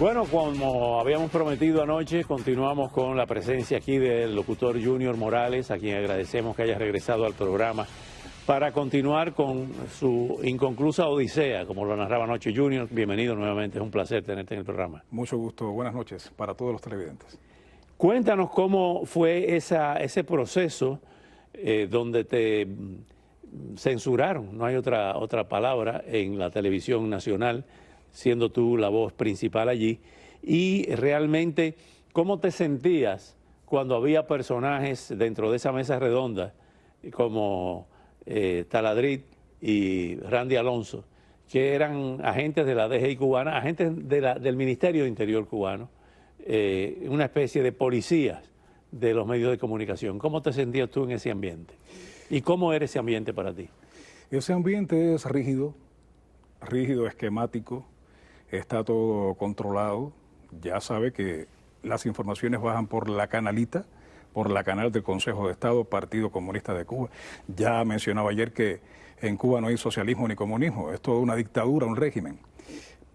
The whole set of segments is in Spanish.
Bueno, como habíamos prometido anoche, continuamos con la presencia aquí del locutor Junior Morales, a quien agradecemos que haya regresado al programa para continuar con su inconclusa odisea, como lo narraba anoche. Junior, bienvenido nuevamente, es un placer tenerte en el programa. Mucho gusto, buenas noches para todos los televidentes. Cuéntanos cómo fue ese proceso donde te censuraron, no hay otra palabra, en la televisión nacional, siendo tú la voz principal allí, y realmente cómo te sentías cuando había personajes dentro de esa mesa redonda como Taladrid y Randy Alonso, que eran agentes de la DGI cubana, agentes del Ministerio de Interior cubano, una especie de policías de los medios de comunicación. ¿Cómo te sentías tú en ese ambiente? ¿Y cómo era ese ambiente para ti? Ese ambiente es rígido, esquemático, está todo controlado. Ya sabe que las informaciones bajan por la canalita, por la canal del Consejo de Estado, Partido Comunista de Cuba. Ya mencionaba ayer que en Cuba no hay socialismo ni comunismo, es toda una dictadura, un régimen.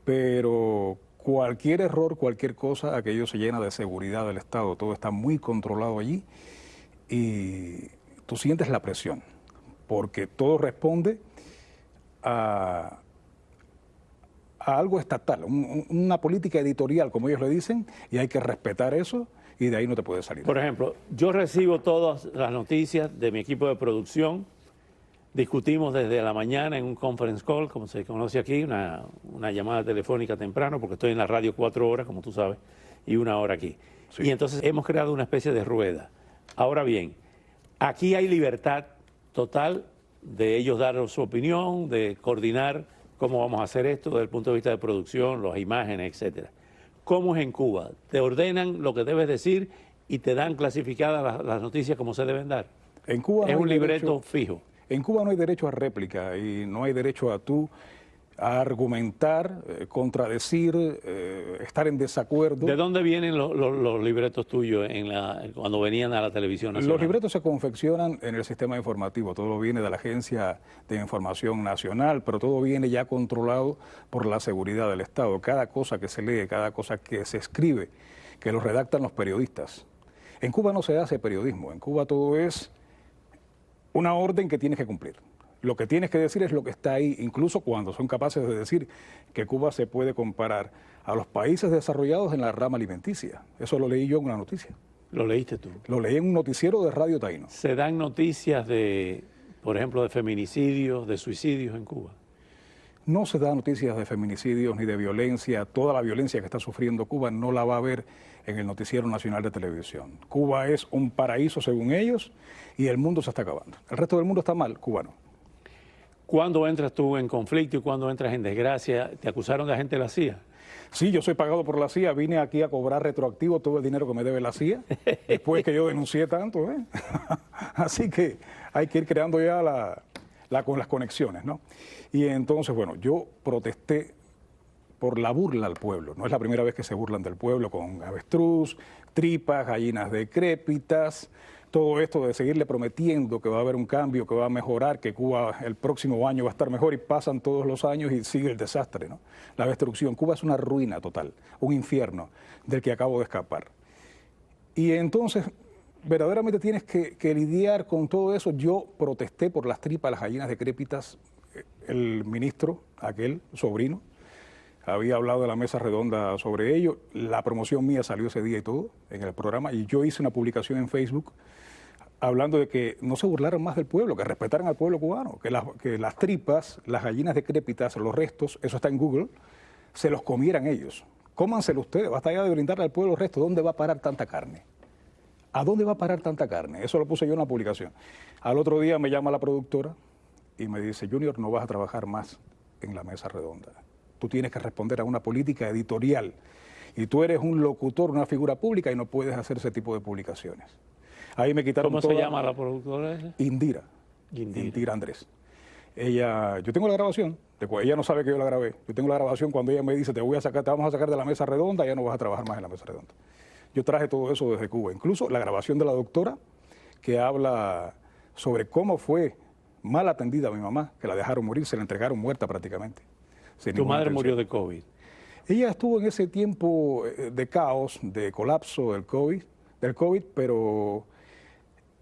Pero cualquier error, cualquier cosa, aquello se llena de seguridad del Estado, todo está muy controlado allí y tú sientes la presión, porque todo responde a algo estatal, una política editorial, como ellos le dicen, y hay que respetar eso y de ahí no te puedes salir. Por ejemplo, yo recibo todas las noticias de mi equipo de producción, discutimos desde la mañana en un conference call, como se conoce aquí, una llamada telefónica temprano, porque estoy en la radio 4 horas, como tú sabes, y 1 hora aquí. Sí. Y entonces hemos creado una especie de rueda. Ahora bien, aquí hay libertad total de ellos dar su opinión, de coordinar cómo vamos a hacer esto desde el punto de vista de producción, las imágenes, etcétera. ¿Cómo es en Cuba? ¿Te ordenan lo que debes decir y te dan clasificadas las noticias como se deben dar? En Cuba no es un libreto derecho, fijo. En Cuba no hay derecho a réplica y no hay derecho a argumentar, contradecir, estar en desacuerdo. ¿De dónde vienen los libretos tuyos cuando venían a la televisión nacional? Los libretos se confeccionan en el sistema informativo, todo viene de la Agencia de Información Nacional, pero todo viene ya controlado por la seguridad del Estado. Cada cosa que se lee, cada cosa que se escribe, que lo redactan los periodistas. En Cuba no se hace periodismo, en Cuba todo es una orden que tienes que cumplir. Lo que tienes que decir es lo que está ahí, incluso cuando son capaces de decir que Cuba se puede comparar a los países desarrollados en la rama alimenticia. Eso lo leí yo en una noticia. ¿Lo leíste tú? Lo leí en un noticiero de Radio Taíno. ¿Se dan noticias de, por ejemplo, de feminicidios, de suicidios en Cuba? No se dan noticias de feminicidios ni de violencia. Toda la violencia que está sufriendo Cuba no la va a ver en el Noticiero Nacional de Televisión. Cuba es un paraíso según ellos y el mundo se está acabando. El resto del mundo está mal, Cuba no. ¿Cuándo entras tú en conflicto y cuándo entras en desgracia? ¿Te acusaron de agente de la CIA? Sí, yo soy pagado por la CIA. Vine aquí a cobrar retroactivo todo el dinero que me debe la CIA, después que yo denuncié tanto. Así que hay que ir creando ya con las conexiones, ¿no? Y entonces, bueno, yo protesté por la burla al pueblo. No es la primera vez que se burlan del pueblo con avestruz, tripas, gallinas decrépitas. Todo esto de seguirle prometiendo que va a haber un cambio, que va a mejorar, que Cuba el próximo año va a estar mejor y pasan todos los años y sigue el desastre, ¿no? La destrucción. Cuba es una ruina total, un infierno del que acabo de escapar. Y entonces, verdaderamente tienes que lidiar con todo eso. Yo protesté por las tripas, las gallinas decrépitas. El ministro, aquel sobrino, había hablado de la mesa redonda sobre ello. La promoción mía salió ese día y todo en el programa y yo hice una publicación en Facebook hablando de que no se burlaran más del pueblo, que respetaran al pueblo cubano, que las tripas, las gallinas decrépitas, los restos, eso está en Google, se los comieran ellos. Cómanselo ustedes, basta ya de brindarle al pueblo el resto. ¿Dónde va a parar tanta carne? ¿A dónde va a parar tanta carne? Eso lo puse yo en la publicación. Al otro día me llama la productora y me dice, Junior, no vas a trabajar más en la mesa redonda. Tú tienes que responder a una política editorial y tú eres un locutor, una figura pública y no puedes hacer ese tipo de publicaciones. Ahí me quitaron ¿Cómo se llama la productora esa? Indira Andrés. Yo tengo la grabación, ella no sabe que yo la grabé. Yo tengo la grabación cuando ella me dice, te vamos a sacar de la mesa redonda, ya no vas a trabajar más en la mesa redonda. Yo traje todo eso desde Cuba, incluso la grabación de la doctora que habla sobre cómo fue mal atendida a mi mamá, que la dejaron morir, se la entregaron muerta prácticamente. ¿Tu madre murió de COVID? Ella estuvo en ese tiempo de caos, de colapso del COVID, pero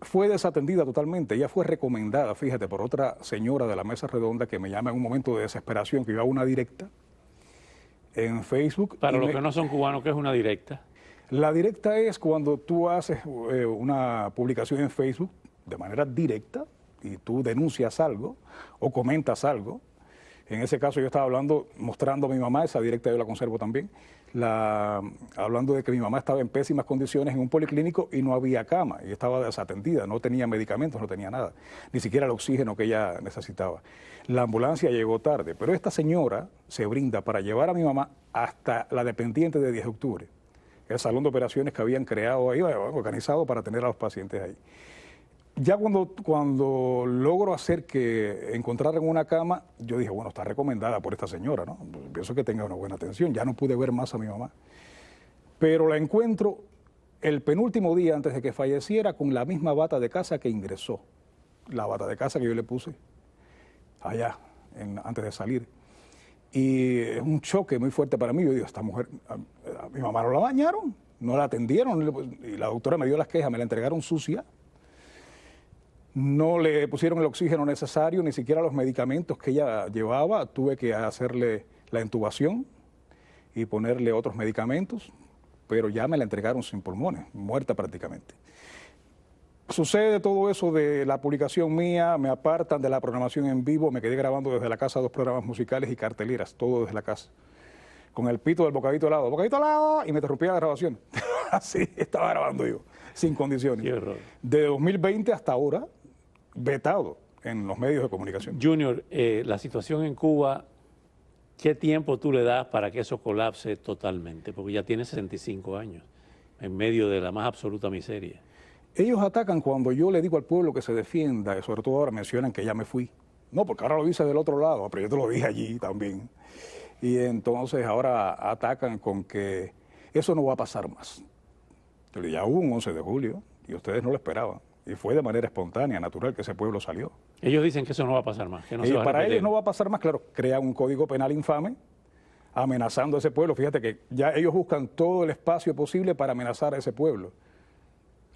fue desatendida totalmente. Ella fue recomendada, fíjate, por otra señora de la mesa redonda que me llama en un momento de desesperación, que iba a una directa en Facebook. Para los que no son cubanos, ¿qué es una directa? La directa es cuando tú haces una publicación en Facebook de manera directa y tú denuncias algo o comentas algo. En ese caso yo estaba hablando, mostrando a mi mamá, esa directa yo la conservo también, hablando de que mi mamá estaba en pésimas condiciones en un policlínico y no había cama, y estaba desatendida, no tenía medicamentos, no tenía nada, ni siquiera el oxígeno que ella necesitaba. La ambulancia llegó tarde, pero esta señora se brinda para llevar a mi mamá hasta la dependiente de 10 de octubre, el salón de operaciones que habían creado ahí, organizado para tener a los pacientes ahí. Ya cuando logro hacer que encontraran una cama, yo dije, bueno, está recomendada por esta señora, ¿no? Pienso que tenga una buena atención. Ya no pude ver más a mi mamá. Pero la encuentro el penúltimo día antes de que falleciera con la misma bata de casa que ingresó. La bata de casa que yo le puse allá, antes de salir. Y es un choque muy fuerte para mí. Yo digo, esta mujer, a mi mamá no la bañaron, no la atendieron. Y la doctora me dio las quejas, me la entregaron sucia. No le pusieron el oxígeno necesario, ni siquiera los medicamentos que ella llevaba. Tuve que hacerle la intubación y ponerle otros medicamentos, pero ya me la entregaron sin pulmones, muerta prácticamente. Sucede todo eso de la publicación mía, me apartan de la programación en vivo, me quedé grabando desde la casa 2 programas musicales y carteleras, todo desde la casa, con el pito del bocadito al lado, y me interrumpía la grabación. Así estaba grabando yo, sin condiciones. Qué horror. De 2020 hasta ahora, vetado en los medios de comunicación. Junior, la situación en Cuba, ¿qué tiempo tú le das para que eso colapse totalmente? Porque ya tiene 65 años, en medio de la más absoluta miseria. Ellos atacan cuando yo le digo al pueblo que se defienda, sobre todo ahora mencionan que ya me fui. No, porque ahora lo dice del otro lado, pero yo te lo dije allí también. Y entonces ahora atacan con que eso no va a pasar más. Pero ya hubo un 11 de julio y ustedes no lo esperaban. Y fue de manera espontánea, natural, que ese pueblo salió. Ellos dicen que eso no va a pasar más, que no se va a para repetir. ellos no va a pasar más, claro, crean un código penal infame amenazando a ese pueblo. Fíjate que ya ellos buscan todo el espacio posible para amenazar a ese pueblo.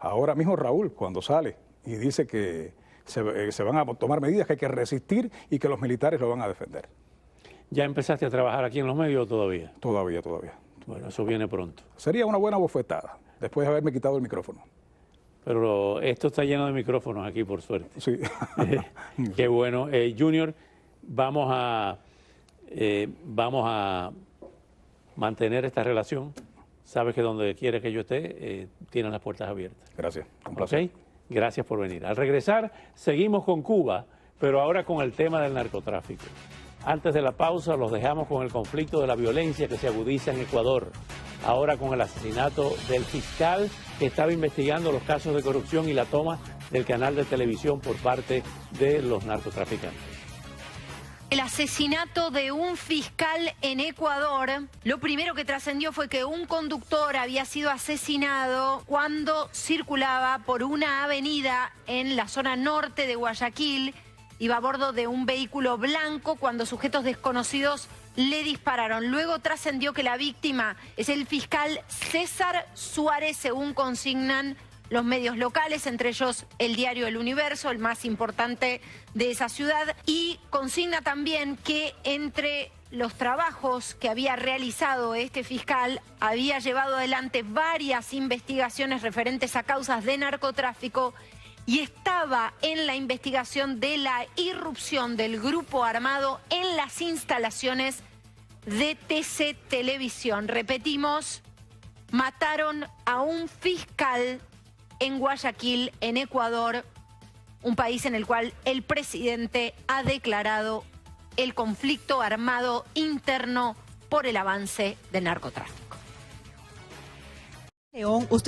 Ahora mismo Raúl, cuando sale y dice que se van a tomar medidas, que hay que resistir y que los militares lo van a defender. ¿Ya empezaste a trabajar aquí en los medios o todavía? Todavía. Bueno, eso viene pronto. Sería una buena bofetada, después de haberme quitado el micrófono. Pero esto está lleno de micrófonos aquí, por suerte. Sí. Qué bueno. Junior, vamos a mantener esta relación. Sabes que donde quiera que yo esté, tienen las puertas abiertas. Gracias, un placer. ¿Okay? Gracias por venir. Al regresar, seguimos con Cuba, pero ahora con el tema del narcotráfico. Antes de la pausa, los dejamos con el conflicto de la violencia que se agudiza en Ecuador. Ahora con el asesinato del fiscal que estaba investigando los casos de corrupción y la toma del canal de televisión por parte de los narcotraficantes. El asesinato de un fiscal en Ecuador, lo primero que trascendió fue que un conductor había sido asesinado cuando circulaba por una avenida en la zona norte de Guayaquil. Iba a bordo de un vehículo blanco cuando sujetos desconocidos le dispararon. Luego trascendió que la víctima es el fiscal César Suárez, según consignan los medios locales, entre ellos el diario El Universo, el más importante de esa ciudad, y consigna también que entre los trabajos que había realizado este fiscal, había llevado adelante varias investigaciones referentes a causas de narcotráfico y estaba en la investigación de la irrupción del grupo armado en las instalaciones de TC Televisión. Repetimos, mataron a un fiscal en Guayaquil, en Ecuador, un país en el cual el presidente ha declarado el conflicto armado interno por el avance del narcotráfico. León, usted